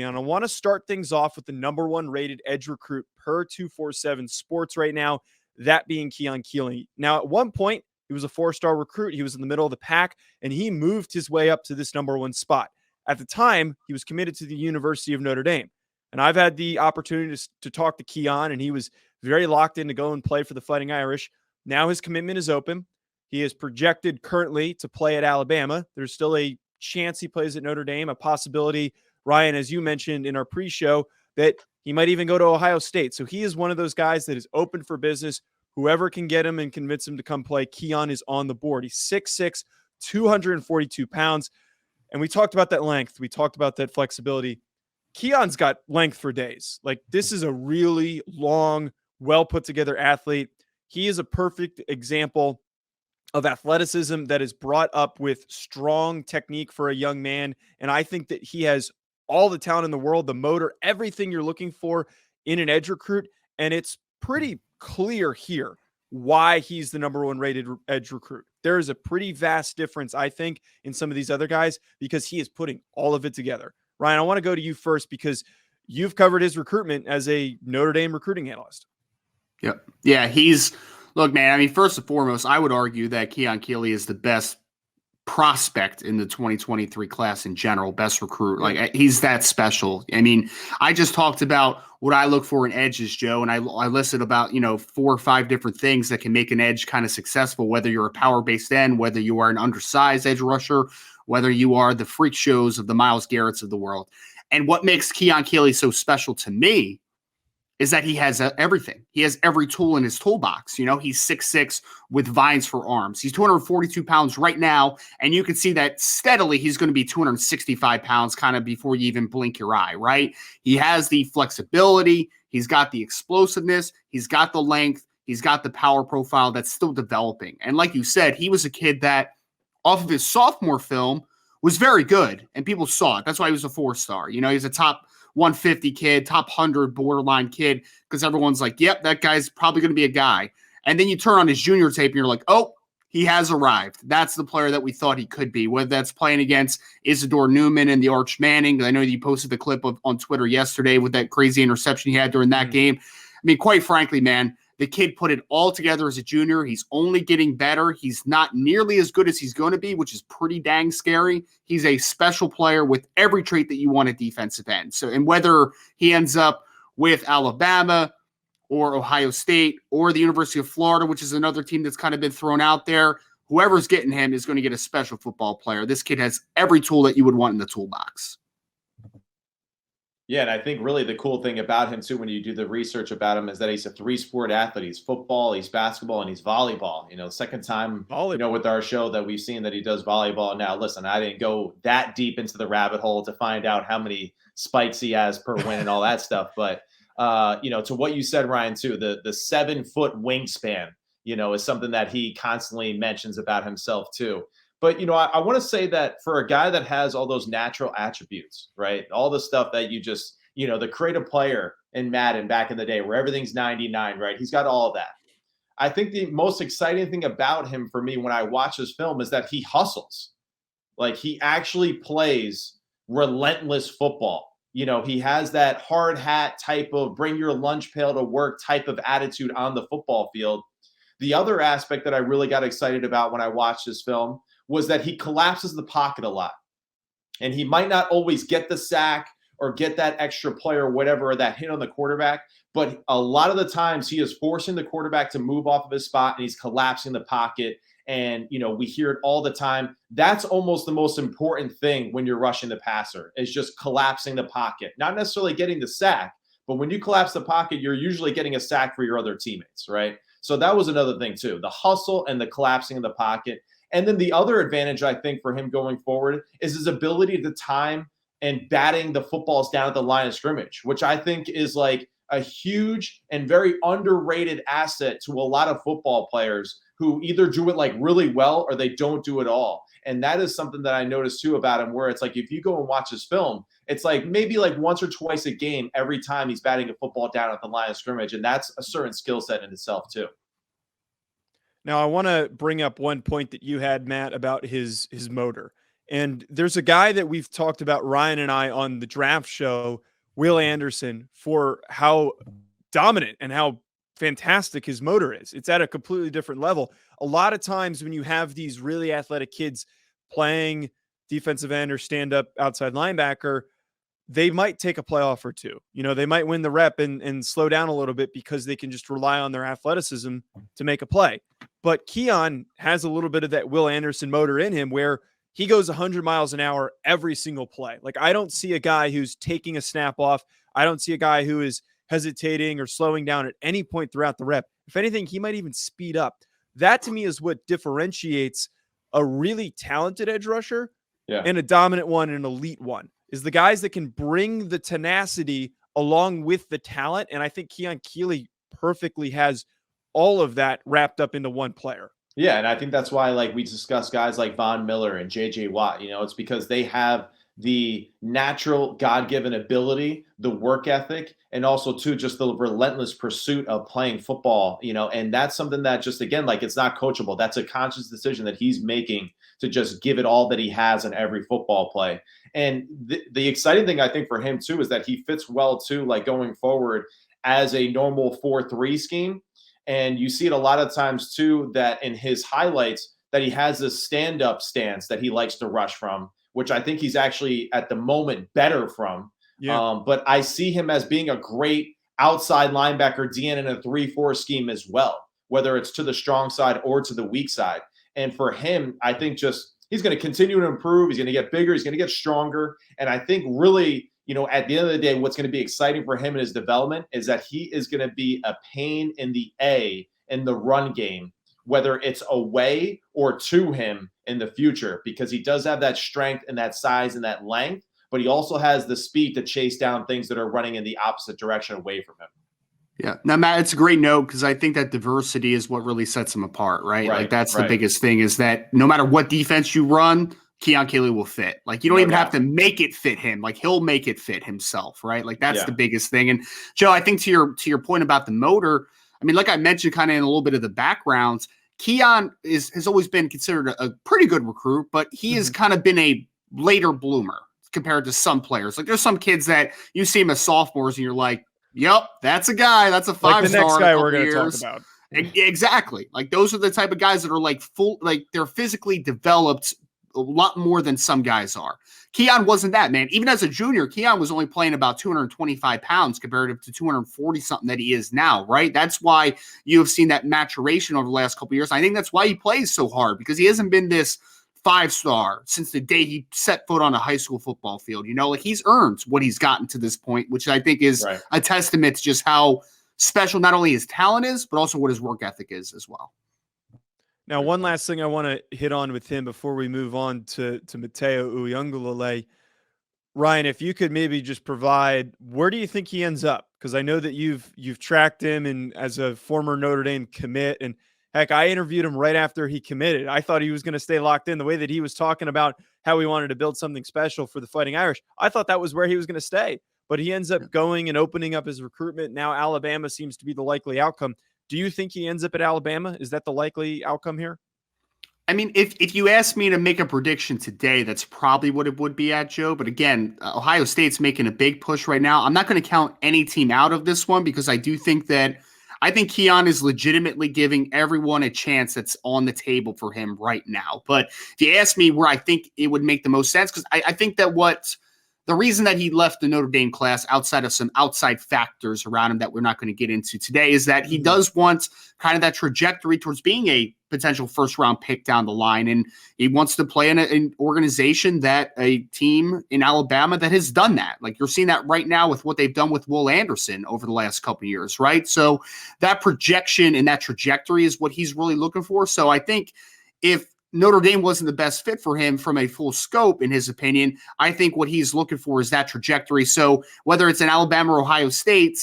And I want to start things off with the number one rated edge recruit per 247 Sports right now, that being Keon Keeley. Now, at one point, he was a four-star recruit. He was in the middle of the pack, and he moved his way up to this number one spot. At the time, he was committed to the University of Notre Dame. And I've had the opportunity to talk to Keon, and he was very locked in to go and play for the Fighting Irish. Now his commitment is open. He is projected currently to play at Alabama. There's still a chance he plays at Notre Dame, a possibility, Ryan, as you mentioned in our pre-show, that he might even go to Ohio State. So he is one of those guys that is open for business. Whoever can get him and convince him to come play, Keon is on the board. He's 6'6", 242 pounds. And we talked about that length. We talked about that flexibility. Keon's got length for days. Like, this is a really long, well put together athlete. He is a perfect example of athleticism that is brought up with strong technique for a young man. And I think that he has all the talent in the world, the motor, everything you're looking for in an edge recruit. And it's pretty clear here why he's the number one rated edge recruit. There is a pretty vast difference, I think, in some of these other guys because he is putting all of it together. Ryan, I want to go to you first because you've covered his recruitment as a Notre Dame recruiting analyst. Yep. Yeah, look, man, I mean, first and foremost, I would argue that Keon Keeley is the best prospect in the 2023 class in general, best recruit. Like, he's that special. I mean, I just talked about what I look for in edges, Joe, and I listed about, 4 or 5 different things that can make an edge kind of successful, whether you're a power-based end, whether you are an undersized edge rusher, whether you are the freak shows of the Myles Garretts of the world. And what makes Keon Keeley so special to me is that he has everything. He has every tool in his toolbox. He's 6'6" with vines for arms. He's 242 pounds right now, and you can see that steadily he's going to be 265 pounds kind of before you even blink your eye, right? He has the flexibility. He's got the explosiveness. He's got the length. He's got the power profile that's still developing. And like you said, he was a kid that off of his sophomore film was very good, and people saw it. That's why he was a 4-star. He's a top 150 kid, top 100 borderline kid, because everyone's like, yep, that guy's probably going to be a guy. And then you turn on his junior tape and you're like, oh, he has arrived. That's the player that we thought he could be, whether that's playing against Isidore Newman and the Arch Manning. I know you posted the clip on Twitter yesterday with that crazy interception he had during that game. I mean, quite frankly, man, the kid put it all together as a junior. He's only getting better. He's not nearly as good as he's going to be, which is pretty dang scary. He's a special player with every trait that you want at defensive end. So, and whether he ends up with Alabama or Ohio State or the University of Florida, which is another team that's kind of been thrown out there, whoever's getting him is going to get a special football player. This kid has every tool that you would want in the toolbox. Yeah, and I think really the cool thing about him, too, when you do the research about him, is that he's a 3-sport athlete. He's football, he's basketball, and he's volleyball. Second time, with our show that we've seen that he does volleyball. Now, listen, I didn't go that deep into the rabbit hole to find out how many spikes he has per win and all that stuff. But, to what you said, Ryan, too, the 7-foot wingspan, is something that he constantly mentions about himself, too. But, I want to say that for a guy that has all those natural attributes, right, all the stuff that you just, the creative player in Madden back in the day where everything's 99, right, he's got all of that. I think the most exciting thing about him for me when I watch this film is that he hustles. Like, he actually plays relentless football. He has that hard hat type of bring your lunch pail to work type of attitude on the football field. The other aspect that I really got excited about when I watched this film was that he collapses the pocket a lot. And he might not always get the sack or get that extra play or whatever, or that hit on the quarterback, but a lot of the times he is forcing the quarterback to move off of his spot and he's collapsing the pocket. And, we hear it all the time. That's almost the most important thing when you're rushing the passer, is just collapsing the pocket. Not necessarily getting the sack, but when you collapse the pocket, you're usually getting a sack for your other teammates, right? So that was another thing too, the hustle and the collapsing of the pocket. And then the other advantage, I think, for him going forward is his ability to time and batting the footballs down at the line of scrimmage, which I think is like a huge and very underrated asset to a lot of football players who either do it like really well or they don't do it all. And that is something that I noticed too about him, where it's like, if you go and watch his film, it's like maybe like once or twice a game, every time he's batting a football down at the line of scrimmage. And that's a certain skill set in itself too. Now, I want to bring up one point that you had, Matt, about his motor. And there's a guy that we've talked about, Ryan and I, on the draft show, Will Anderson, for how dominant and how fantastic his motor is. It's at a completely different level. A lot of times when you have these really athletic kids playing defensive end or stand up outside linebacker, they might take a playoff or two. They might win the rep and slow down a little bit because they can just rely on their athleticism to make a play. But Keon has a little bit of that Will Anderson motor in him where he goes 100 miles an hour every single play. Like, I don't see a guy who's taking a snap off. I don't see a guy who is hesitating or slowing down at any point throughout the rep. If anything, he might even speed up. That to me is what differentiates a really talented edge rusher and a dominant one and an elite one, is the guys that can bring the tenacity along with the talent. And I think Keon Keeley perfectly has all of that wrapped up into one player. Yeah, and I think that's why, like, we discuss guys like Von Miller and J.J. Watt. It's because they have the natural God-given ability, the work ethic, and also, too, just the relentless pursuit of playing football, and that's something that just, again, like, it's not coachable. That's a conscious decision that he's making to just give it all that he has in every football play. And the exciting thing, I think, for him, too, is that he fits well, too, like, going forward as a normal 4-3 scheme. And you see it a lot of times, too, that in his highlights that he has this stand-up stance that he likes to rush from, which I think he's actually at the moment better from. Yeah. But I see him as being a great outside linebacker DN in a 3-4 scheme as well, whether it's to the strong side or to the weak side. And for him, I think just he's going to continue to improve. He's going to get bigger. He's going to get stronger. And I think really, at the end of the day, what's going to be exciting for him in his development is that he is going to be a pain in the A in the run game, whether it's away or to him in the future, because he does have that strength and that size and that length, but he also has the speed to chase down things that are running in the opposite direction away from him. Yeah. Now, Matt, it's a great note because I think that diversity is what really sets him apart, right? Like, that's the biggest thing, is that no matter what defense you run, Keon Keeley will fit. Like, you don't even have to make it fit him. Like, he'll make it fit himself, right? Like, that's the biggest thing. And Joe, I think to your point about the motor, I mean, like I mentioned kind of in a little bit of the backgrounds, Keon has always been considered a pretty good recruit, but he has kind of been a later bloomer compared to some players. Like, there's some kids that you see him as sophomores and you're like, yep, that's a guy. That's a 5-star. Like the next guy we're going to talk about. Exactly. Like, those are the type of guys that are like they're physically developed a lot more than some guys are. Keon wasn't that, man. Even as a junior, Keon was only playing about 225 pounds comparative to 240 something that he is now, right? That's why you have seen that maturation over the last couple of years. I think that's why he plays so hard, because he hasn't been this 5-star since the day he set foot on a high school football field. Like, he's earned what he's gotten to this point, which I think is a testament to just how special not only his talent is, but also what his work ethic is as well. Now, one last thing I want to hit on with him before we move on to Mateo Uyunglele. Ryan, if you could maybe just provide, where do you think he ends up? Because I know that you've tracked him, and as a former Notre Dame commit, and heck, I interviewed him right after he committed. I thought he was going to stay locked in. The way that he was talking about how he wanted to build something special for the Fighting Irish, I thought that was where he was going to stay. But he ends up going and opening up his recruitment. Now Alabama seems to be the likely outcome. Do you think he ends up at Alabama? Is that the likely outcome here? I mean, if you ask me to make a prediction today, that's probably what it would be at, Joe. But again, Ohio State's making a big push right now. I'm not going to count any team out of this one, because I think Keon is legitimately giving everyone a chance that's on the table for him right now. But if you ask me where I think it would make the most sense, because I think that the reason that he left the Notre Dame class, outside of some outside factors around him that we're not going to get into today, is that he does want kind of that trajectory towards being a potential first-round pick down the line. And he wants to play in an organization, that a team in Alabama that has done that. Like, you're seeing that right now with what they've done with Will Anderson over the last couple of years, right? So that projection and that trajectory is what he's really looking for. So I think if Notre Dame wasn't the best fit for him from a full scope, in his opinion, I think what he's looking for is that trajectory. So whether it's in Alabama or Ohio State,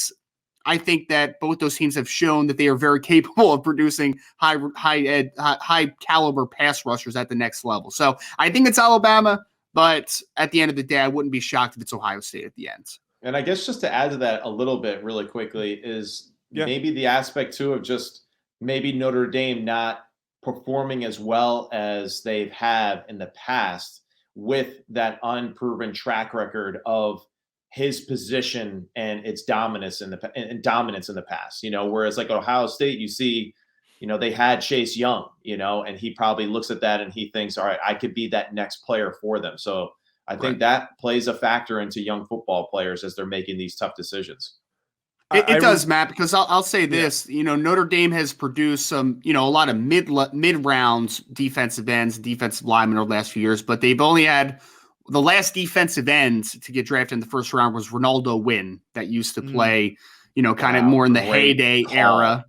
I think that both those teams have shown that they are very capable of producing high caliber pass rushers at the next level. So I think it's Alabama, but at the end of the day, I wouldn't be shocked if it's Ohio State at the end. And I guess just to add to that a little bit really quickly is maybe the aspect too of just maybe Notre Dame not performing as well as they've had in the past, with that unproven track record of his position and its dominance in the past, whereas like Ohio State, you see, they had Chase Young, and he probably looks at that and he thinks, all right, I could be that next player for them. So I think that plays a factor into young football players as they're making these tough decisions. It does, Matt, because I'll say this, Notre Dame has produced some, a lot of mid-round defensive ends, defensive linemen over the last few years, but they've only had the last defensive end to get drafted in the first round was Ronaldo Wynn that used to play, kind of more in the heyday era.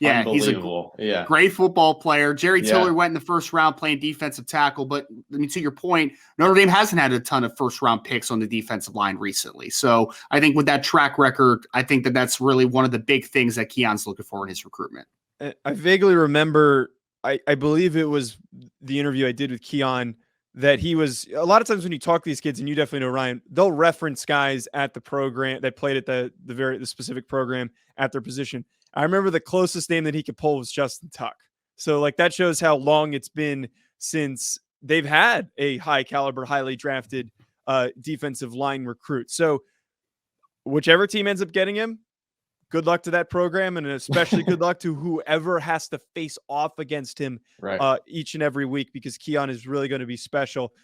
Yeah, he's a great football player. Jerry Tiller went in the first round playing defensive tackle, but to your point, Notre Dame hasn't had a ton of first-round picks on the defensive line recently. So I think with that track record, I think that's really one of the big things that Keon's looking for in his recruitment. I vaguely remember, I believe it was the interview I did with Keon, that he was a lot of times when you talk to these kids, and you definitely know Ryan, they'll reference guys at the program that played at the specific program at their position. I remember the closest name that he could pull was Justin Tuck. So like that shows how long it's been since they've had a high caliber, highly drafted defensive line recruit. So whichever team ends up getting him, good luck to that program, and especially good luck to whoever has to face off against him each and every week, because Keon is really going to be special.